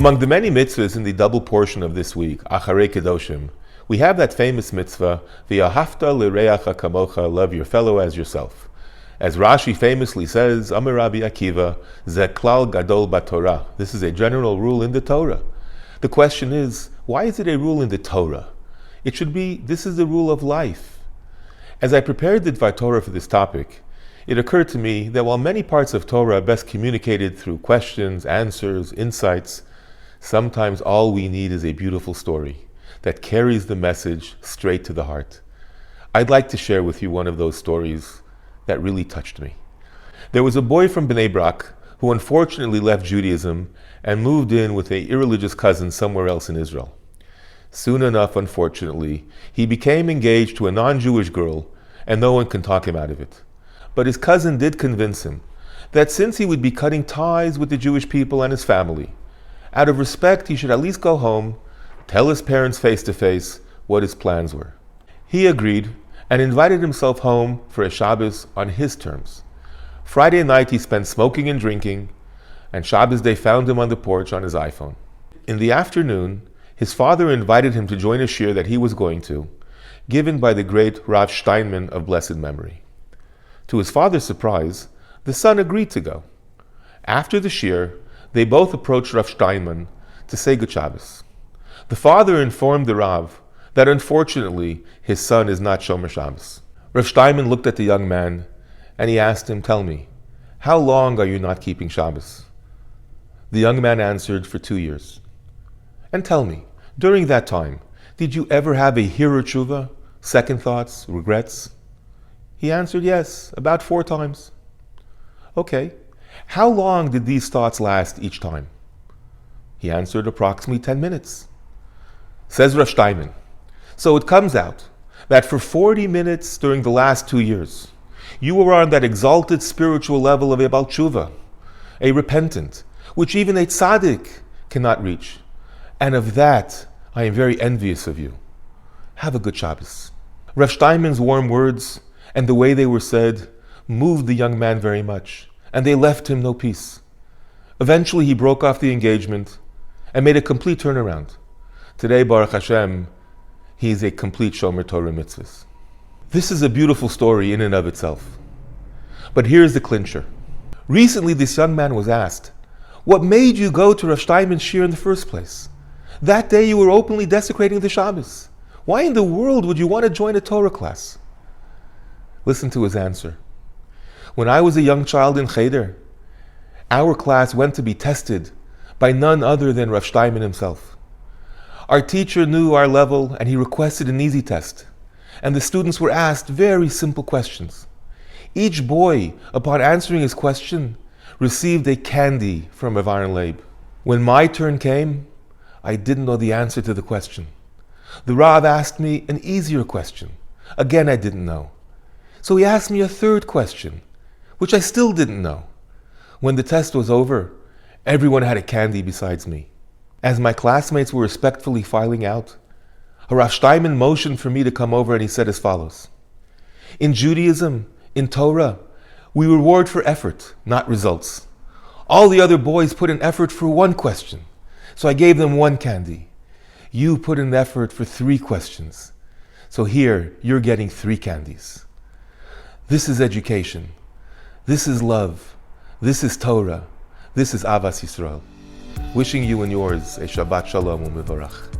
Among the many mitzvahs in the double portion of this week, Acharei-Kedoshim, we have that famous mitzvah, V'ahavta l'reacha kamocha, love your fellow as yourself. As Rashi famously says, Amar Rabbi Akiva, Ze klal gadol b'Torah. This is a general rule in the Torah. The question is, why is it a rule in the Torah? It should be, this is the rule of life. As I prepared the Dvar Torah for this topic, it occurred to me that while many parts of Torah are best communicated through questions, answers, insights, sometimes all we need is a beautiful story that carries the message straight to the heart. I'd like to share with you one of those stories that really touched me. There was a boy from Bnei Brak who unfortunately left Judaism and moved in with an irreligious cousin somewhere else in Israel. Soon enough, unfortunately, he became engaged to a non-Jewish girl, and no one can talk him out of it. But his cousin did convince him that since he would be cutting ties with the Jewish people and his family, out of respect he should at least go home, tell his parents face to face what his plans were. He agreed and invited himself home for a Shabbos on his terms. Friday night he spent smoking and drinking, and Shabbos day found him on the porch on his iPhone. In the afternoon, his father invited him to join a shiur that he was going to, given by the great Rav Steinman of blessed memory. To his father's surprise, the son agreed to go. After the shiur, they both approached Rav Steinman to say good Shabbos. The father informed the Rav that unfortunately his son is not Shomer Shabbos. Rav Steinman looked at the young man and he asked him, "Tell me, how long are you not keeping Shabbos?" The young man answered, "For 2 years." "And tell me, during that time, did you ever have a hirur tshuva, second thoughts, regrets?" He answered, "Yes, about 4 times." "Okay, how long did these thoughts last each time?" He answered, "Approximately 10 minutes. Says Rav Steinman, "So it comes out that for 40 minutes during the last 2 years, you were on that exalted spiritual level of a Baal Tshuva, a repentant, which even a tzaddik cannot reach. And of that, I am very envious of you. Have a good Shabbos." Rav Steinman's warm words and the way they were said moved the young man very much, and they left him no peace. Eventually he broke off the engagement and made a complete turnaround. Today, Baruch Hashem, he is a complete Shomer Torah mitzvahs. This is a beautiful story in and of itself. But here's the clincher. Recently this young man was asked, "What made you go to Rav Steinman's shiur in the first place? That day you were openly desecrating the Shabbos. Why in the world would you want to join a Torah class?" Listen to his answer. "When I was a young child in Cheder, our class went to be tested by none other than Rav Steinman himself. Our teacher knew our level and he requested an easy test, and the students were asked very simple questions. Each boy, upon answering his question, received a candy from Rav Aaron Leib. When my turn came, I didn't know the answer to the question. The Rav asked me an easier question. Again, I didn't know. So he asked me a third question, which I still didn't know. When the test was over, everyone had a candy besides me. As my classmates were respectfully filing out, Rav Steinman motioned for me to come over and he said as follows: In Judaism, in Torah, we reward for effort, not results. All the other boys put in effort for 1 question, so I gave them 1 candy. You put in effort for 3 questions, so here you're getting 3 candies. This is education. This is love. This is Torah. This is Avas Yisrael. Wishing you and yours a Shabbat Shalom u'Mevorach.